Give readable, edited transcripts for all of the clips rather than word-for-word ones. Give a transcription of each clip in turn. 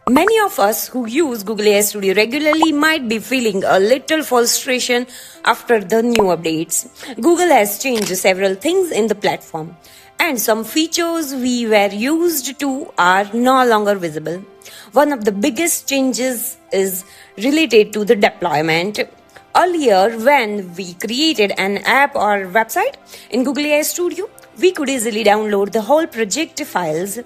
Many of us who use Google AI Studio regularly might be feeling a little frustration after the new updates. Google has changed several things in the platform, and some features we were used to are no longer visible. One of the biggest changes is related to the deployment. Earlier, when we created an app or website in Google AI Studio, we could easily download the whole project files.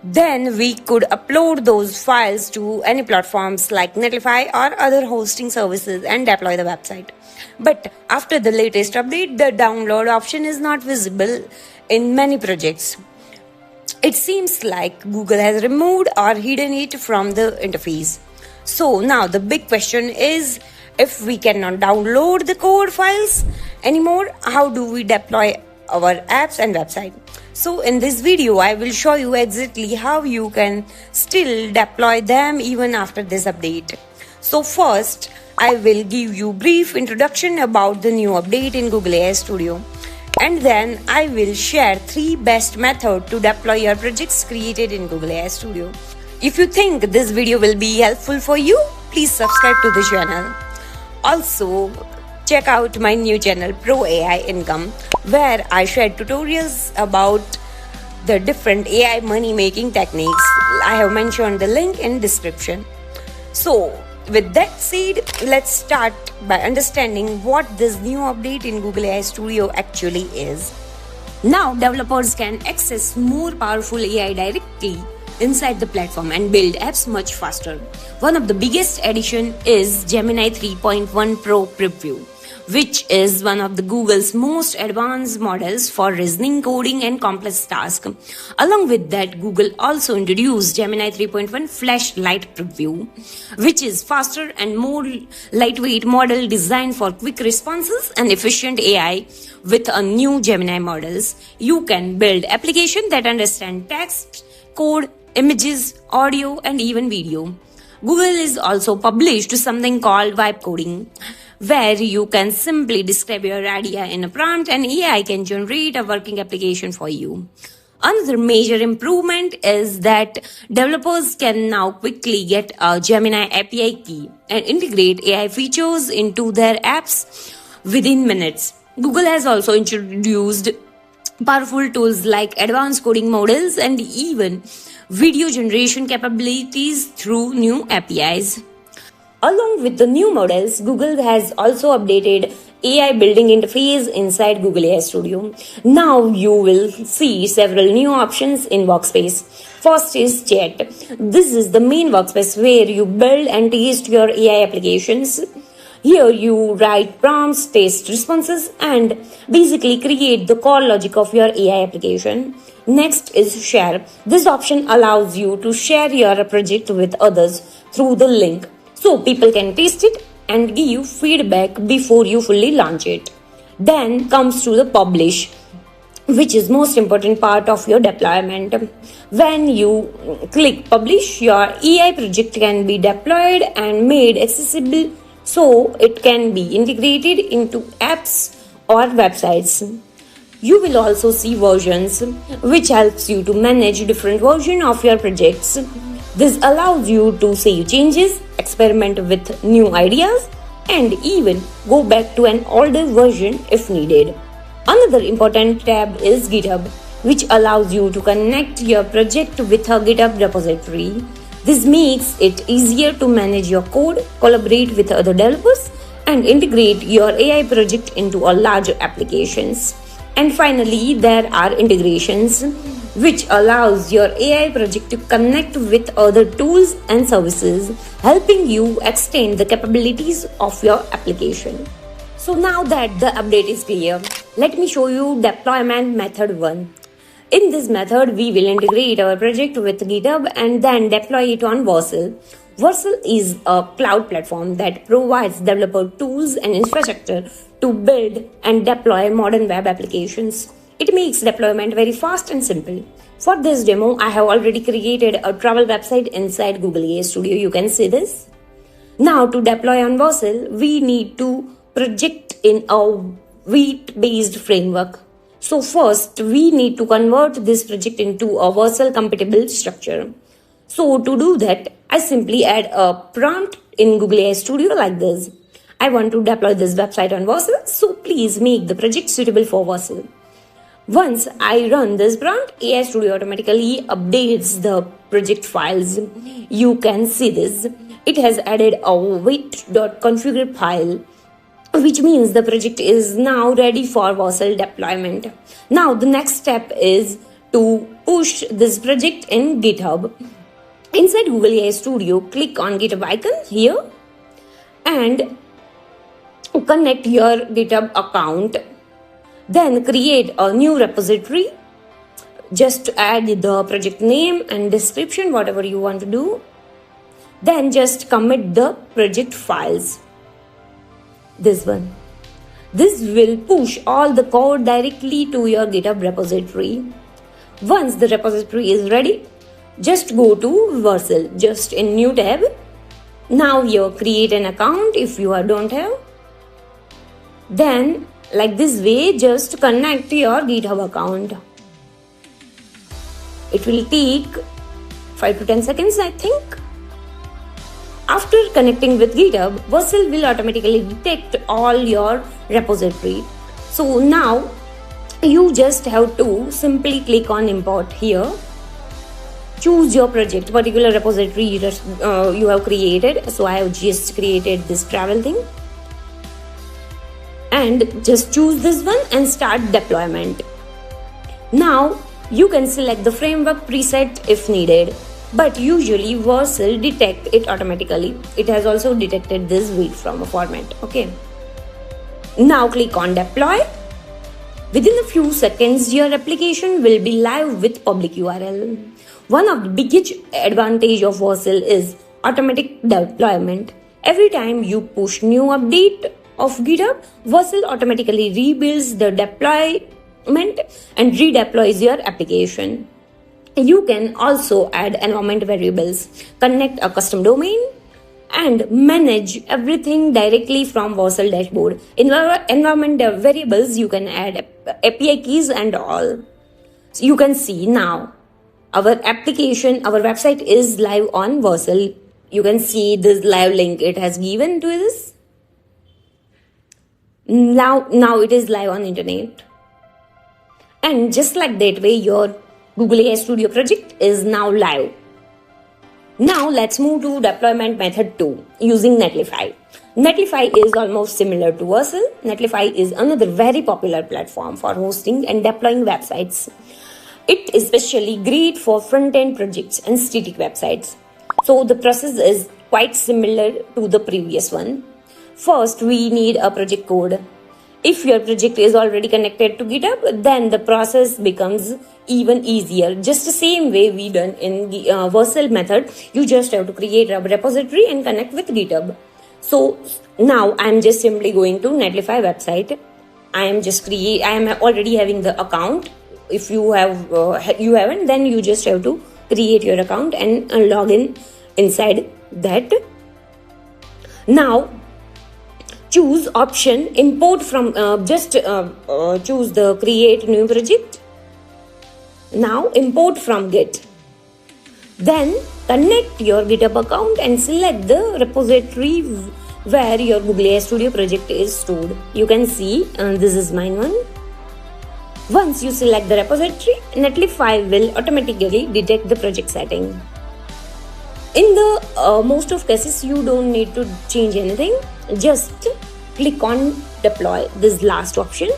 Then we could upload those files to any platforms like Netlify or other hosting services and deploy the website. But after the latest update, the download option is not visible in many projects. It seems like Google has removed or hidden it from the interface. So now the big question is, if we cannot download the code files anymore, how do we deploy our apps and website? So in this video, I will show you exactly how you can still deploy them even after this update. So first, I will give you brief introduction about the new update in Google AI Studio. And then I will share 3 best methods to deploy your projects created in Google AI Studio. If you think this video will be helpful for you, please subscribe to the channel. Also, check out my new channel Pro AI Income, where I share tutorials about the different AI money making techniques. I have mentioned the link in description. So with that said, let's start by understanding what this new update in Google AI Studio actually is. Now developers can access more powerful AI directly inside the platform and build apps much faster. One of the biggest addition is Gemini 3.1 Pro Preview, which is one of the Google's most advanced models for reasoning, coding, and complex tasks. Along with that, Google also introduced Gemini 3.1 Flash Light Preview, which is faster and more lightweight model designed for quick responses and efficient AI. With a new Gemini models, you can build applications that understand text, code, images, audio, and even video. Google is also published something called Vibe coding, where you can simply describe your idea in a prompt and AI can generate a working application for you. Another major improvement is that developers can now quickly get a Gemini API key and integrate AI features into their apps within minutes. Google has also introduced powerful tools like advanced coding models and even video generation capabilities through new APIs. Along with the new models, Google has also updated AI building interface inside Google AI Studio. Now you will see several new options in Workspace. First is Chat. This is the main workspace where you build and test your AI applications. Here you write prompts, test responses, and basically create the core logic of your AI application. Next is Share. This option allows you to share your project with others through the link, so people can test it and give feedback before you fully launch it. Then comes to the Publish, which is most important part of your deployment. When you click Publish, your AI project can be deployed and made accessible, so it can be integrated into apps or websites. You will also see versions, which helps you to manage different versions of your projects. This allows you to save changes, experiment with new ideas, and even go back to an older version if needed. Another important tab is GitHub, which allows you to connect your project with a GitHub repository. This makes it easier to manage your code, collaborate with other developers, and integrate your AI project into a larger applications. And finally, there are integrations, which allows your AI project to connect with other tools and services, helping you extend the capabilities of your application. So now that the update is clear, let me show you deployment method 1. In this method, we will integrate our project with GitHub and then deploy it on Vercel. Vercel is a cloud platform that provides developer tools and infrastructure to build and deploy modern web applications. It makes deployment very fast and simple. For this demo, I have already created a travel website inside Google AI Studio. You can see this. Now to deploy on Vercel, we need to project in a Vite-based framework. So first, we need to convert this project into a Vercel compatible structure. So to do that, I simply add a prompt in Google AI Studio like this. I want to deploy this website on Vercel, so please make the project suitable for Vercel. Once I run this prompt, AI Studio automatically updates the project files. You can see this. It has added a Vite.configure file, which means the project is now ready for Vercel deployment. Now the next step is to push this project in GitHub. Inside Google AI Studio, click on GitHub icon here and connect your GitHub account. Then create a new repository. Just add the project name and description, whatever you want to do. Then just commit the project files. This one. This will push all the code directly to your GitHub repository. Once the repository is ready, just go to Vercel, just in new tab. Now here create an account if you don't have. Then like this way, just connect your GitHub account. It will take 5 to 10 seconds, I think. After connecting with GitHub, Vercel will automatically detect all your repository. So now you just have to simply click on import here. Choose your project, particular repository you have created. So I have just created this travel thing. And just choose this one and start deployment. Now you can select the framework preset if needed, but usually Vercel detect it automatically. It has also detected this Vite from a format. Okay. Now click on deploy. Within a few seconds, your application will be live with public URL. One of the biggest advantage of Vercel is automatic deployment. Every time you push new update of GitHub, Vercel automatically rebuilds the deployment and redeploys your application. You can also add environment variables, connect a custom domain, and manage everything directly from Vercel dashboard. Environment variables, you can add API keys and all. So you can see now our application, our website is live on Vercel. You can see this live link it has given to this. Now it is live on internet. And just like that way, your Google AI Studio project is now live. Now let's move to deployment method 2 using Netlify. Netlify is almost similar to Vercel. Netlify is another very popular platform for hosting and deploying websites. It is especially great for front-end projects and static websites. So the process is quite similar to the previous one. First, we need a project code. If your project is already connected to GitHub, then the process becomes even easier. Just the same way we done in Vercel method, you just have to create a repository and connect with GitHub. So now I'm just simply going to Netlify website. I am already having the account. If you haven't, then you just have to create your account and log in inside that. Now choose option import from choose the create new project. Now import from Git. Then connect your GitHub account and select the repository where your Google AI Studio project is stored. You can see this is mine one. Once you select the repository, Netlify will automatically detect the project setting. In the most of cases, you don't need to change anything. Just click on deploy, this last option.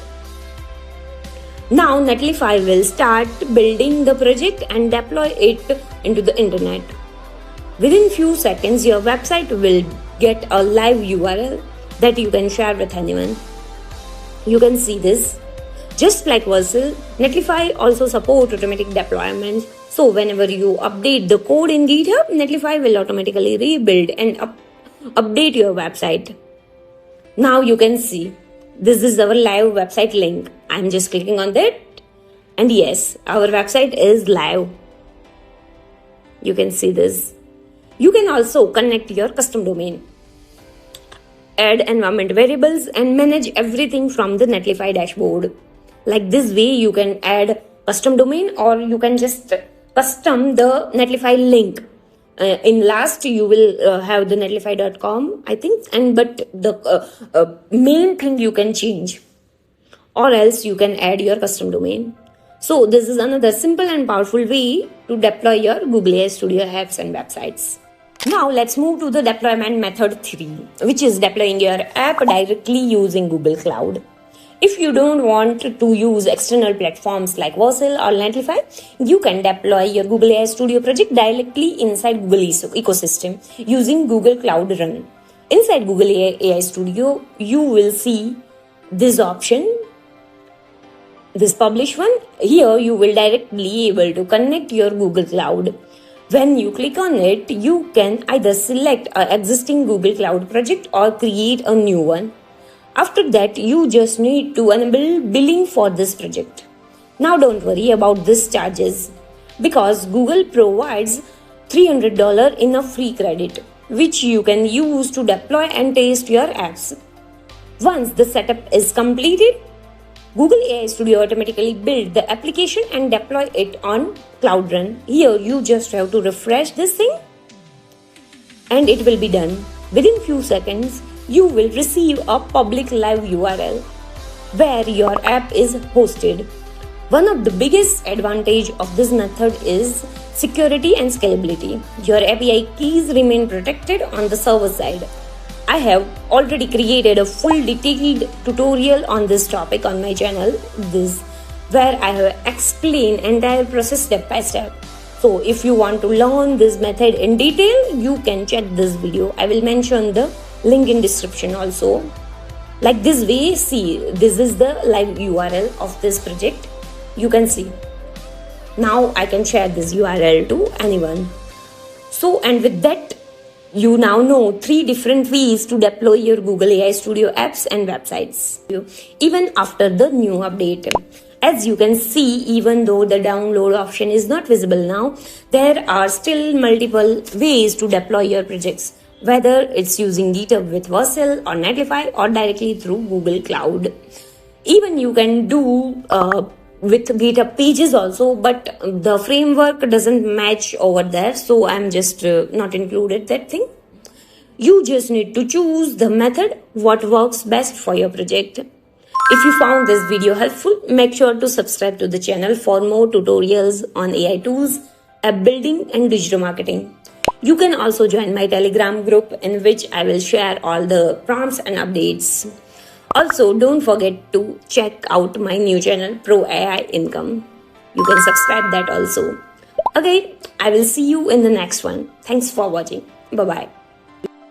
Now Netlify will start building the project and deploy it into the internet. Within few seconds, your website will get a live URL that you can share with anyone. You can see this. Just like Vercel, Netlify also supports automatic deployment. So whenever you update the code in GitHub, Netlify will automatically rebuild and update your website. Now you can see this is our live website link. I'm just clicking on that, and yes, our website is live. You can see this. You can also connect your custom domain, add environment variables, and manage everything from the Netlify dashboard. Like this way, you can add custom domain, or you can just custom the Netlify link In last you will have the netlify.com, I think, and but the main thing you can change, or else you can add your custom domain. So this is another simple and powerful way to deploy your Google AI Studio apps and websites. Now let's move to the deployment method 3, which is deploying your app directly using Google Cloud. If you don't want to use external platforms like Vercel or Netlify, you can deploy your Google AI Studio project directly inside Google ecosystem using Google Cloud Run. Inside Google AI Studio, you will see this option, this publish one. Here you will directly able to connect your Google Cloud. When you click on it, you can either select an existing Google Cloud project or create a new one. After that, you just need to enable billing for this project. Now don't worry about these charges because Google provides $300 in a free credit, which you can use to deploy and test your apps. Once the setup is completed, Google AI Studio automatically builds the application and deploy it on Cloud Run. Here you just have to refresh this thing and it will be done. Within few seconds, you will receive a public live URL where your app is hosted. One of the biggest advantage of this method is security and scalability. Your API keys remain protected on the server side. I have already created a full detailed tutorial on this topic on my channel, where I have explained entire process step by step. So if you want to learn this method in detail, you can check this video. I will mention the link in description also. Like this way, see, this is the live URL of this project. You can see. Now I can share this URL to anyone. So, and with that, you now know 3 different ways to deploy your Google AI Studio apps and websites, even after the new update. As you can see, even though the download option is not visible now, there are still multiple ways to deploy your projects, whether it's using GitHub with Vercel or Netlify or directly through Google Cloud. Even you can do with GitHub pages also, but the framework doesn't match over there, so I'm just not included that thing. You just need to choose the method what works best for your project. If you found this video helpful, make sure to subscribe to the channel for more tutorials on AI tools, app building and digital marketing. You can also join my Telegram group in which I will share all the prompts and updates. Also, don't forget to check out my new channel, Pro AI Income. You can subscribe that also. Okay, I will see you in the next one. Thanks for watching. Bye-bye.